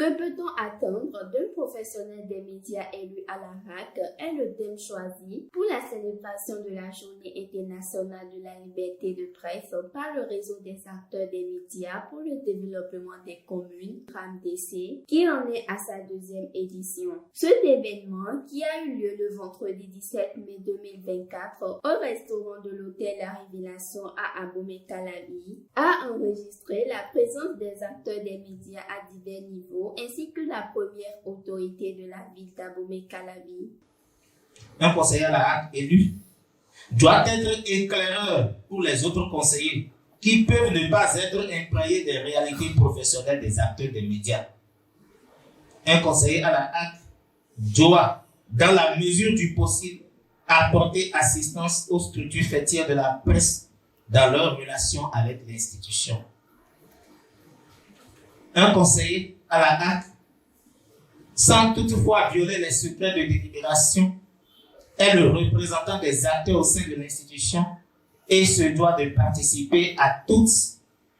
Que peut-on attendre d'un professionnel des médias élu à la RAC est le thème choisi pour la célébration de la Journée internationale de la liberté de presse par le réseau des acteurs des médias pour le développement des communes, RAMDC, qui en est à sa 2e édition. Cet événement, qui a eu lieu le vendredi 17 mai 2024 au restaurant de l'hôtel La Révélation à Abomey-Calavi, a enregistré la présence des acteurs des médias à divers niveaux ainsi que la première autorité de la ville d'Abomey-Calavi. Un conseiller à la RAC élu doit être éclaireur pour les autres conseillers qui peuvent ne pas être imprégnés des réalités professionnelles des acteurs des médias. Un conseiller à la RAC doit, dans la mesure du possible, apporter assistance aux structures faîtières de la presse dans leur relation avec l'institution. Un conseiller à la RAC, sans toutefois violer les secrets de délibération, est le représentant des acteurs au sein de l'institution et se doit de participer à toutes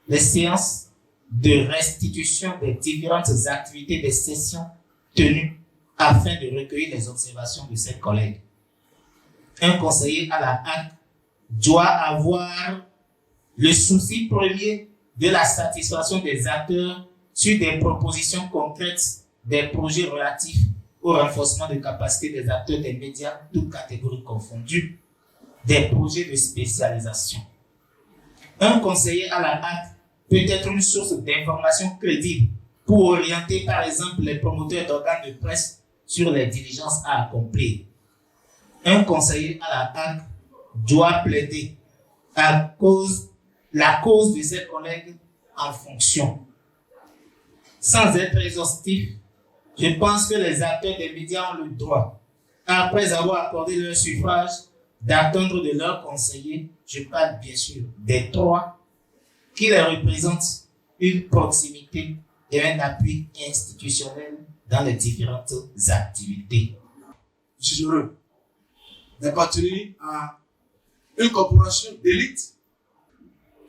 les séances de restitution des différentes activités des sessions tenues afin de recueillir les observations de ses collègues. Un conseiller à la RAC doit avoir le souci premier de la satisfaction des acteurs sur des propositions concrètes des projets relatifs au renforcement des capacités des acteurs des médias, toutes catégories confondues, des projets de spécialisation. Un conseiller à la RAC peut être une source d'information crédible pour orienter par exemple les promoteurs d'organes de presse sur les diligences à accomplir. Un conseiller à la RAC doit plaider la cause de ses collègues en fonction. Sans être exhaustif, je pense que les acteurs des médias ont le droit, après avoir accordé leur suffrage, d'attendre de leurs conseillers, je parle bien sûr des 3, qui les représentent, une proximité et un appui institutionnel dans les différentes activités. Je suis heureux d'appartenir à une corporation d'élite.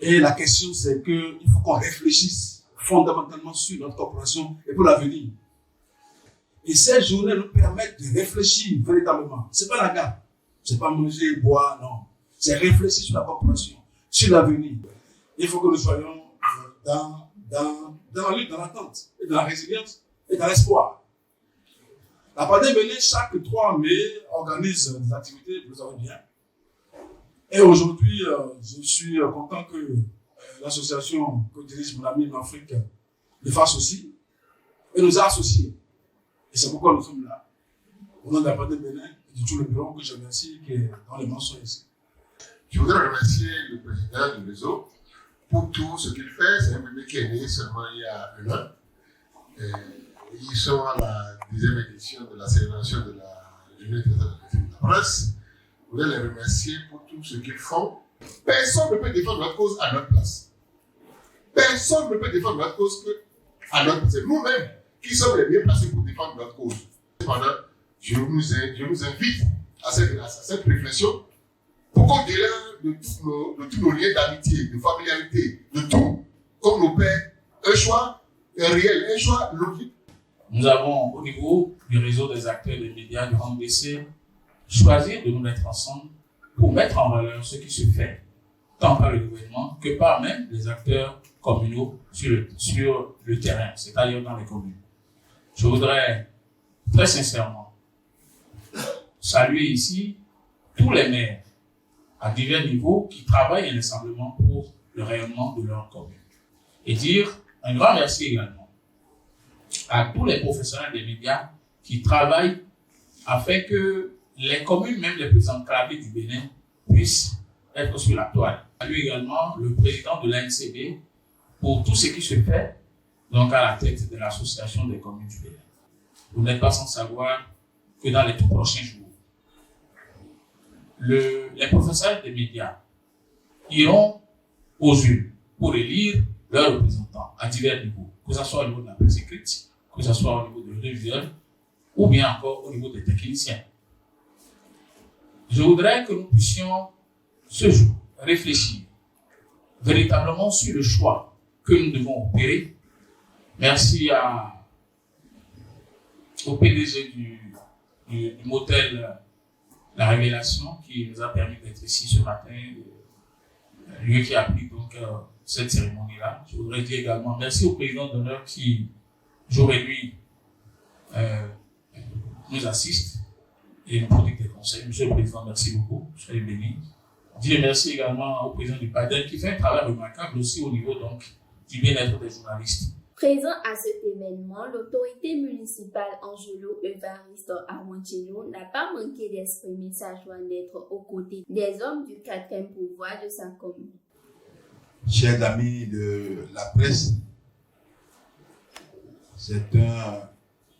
Et la question, c'est qu'il faut qu'on réfléchisse fondamentalement sur notre corporation et pour l'avenir. Et ces journées nous permettent de réfléchir véritablement. C'est pas la gare, c'est pas manger, boire, non. C'est réfléchir sur la corporation, sur l'avenir. Il faut que nous soyons dans la lutte, dans l'attente, et dans la résilience, et dans l'espoir. La Pandémie Bénin, chaque 3 mai, organise des activités, vous le savez bien. Et aujourd'hui, je suis content que l'association que dirige mon ami en Afrique le fasse aussi, et nous a associés. Et c'est pourquoi nous sommes là. Au nom de la Pandémie Bénin et de tout le bureau que je remercie, qui est dans les mentions ici. Je voudrais remercier le président du réseau pour tout ce qu'il fait. C'est un bébé qui est né seulement il y a 1 an. Ils sont à la 10e édition de la célébration de la Journée internationale de la presse. Je voudrais les remercier pour tout ce qu'ils font. Personne ne peut défendre notre cause à notre place. Personne ne peut défendre notre cause à notre place. C'est nous-mêmes qui sommes les mieux placés pour défendre notre cause. Cependant, je nous invite à cette réflexion pour qu'au-delà de tous nos liens d'amitié, de familiarité, de tout, comme nos pères, un choix réel, un choix logique. Nous avons, au niveau du réseau des acteurs des médias du RAMDC, choisi de nous mettre ensemble pour mettre en valeur ce qui se fait, tant par le gouvernement que par même les acteurs communaux sur le terrain, c'est-à-dire dans les communes. Je voudrais très sincèrement saluer ici tous les maires à divers niveaux qui travaillent inlassablement pour le rayonnement de leur commune. Et dire un grand merci également à tous les professionnels des médias qui travaillent afin que les communes, même les plus enclavées du Bénin, puissent être sur la toile. Je salue également le président de l'ANCB pour tout ce qui se fait donc à la tête de l'association des communes du Bénin. Vous n'êtes pas sans savoir que dans les tout prochains jours, les professionnels des médias iront aux urnes pour élire leurs représentants à divers niveaux, que ce soit au niveau de la presse écrite, que ce soit au niveau de l'audiovisuel, ou bien encore au niveau des techniciens. Je voudrais que nous puissions ce jour réfléchir véritablement sur le choix que nous devons opérer. Merci à au PDG du motel La Révélation qui nous a permis d'être ici ce matin, lui qui a pris donc cette cérémonie-là. Je voudrais dire également merci au président d'honneur qui, jour et nuit, nous assiste et nous prodigue des conseils. Monsieur le Président, merci beaucoup. Soyez bénis. Dire merci également au président du PADEL qui fait un travail remarquable aussi au niveau donc du bien-être des journalistes. Présent à cet événement, l'autorité municipale Angelo Évariste Armantino n'a pas manqué d'exprimer sa joie d'être aux côtés des hommes du 4e pouvoir de sa commune. Chers amis de la presse, c'est un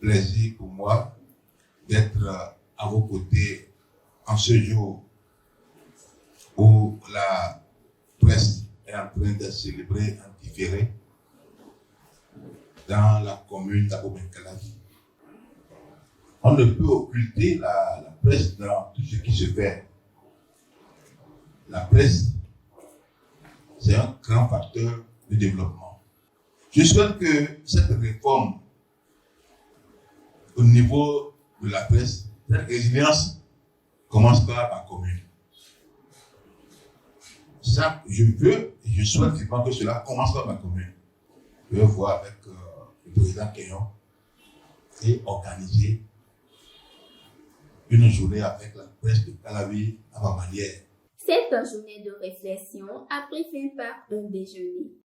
plaisir pour moi d'être à vos côtés en ce jour où la presse est en train de célébrer en différé dans la commune d'Abo-Benkalavi. On ne peut occulter la presse dans tout ce qui se fait. La presse, c'est un grand facteur de développement. Je souhaite que cette réforme au niveau de la presse, cette résilience commence par ma commune. Ça, je veux et je souhaite vraiment que cela commence par ma commune. Je vais voir avec le président Kenyon et organiser une journée avec la presse de Calavi à ma manière. Cette journée de réflexion a pris fin par un déjeuner.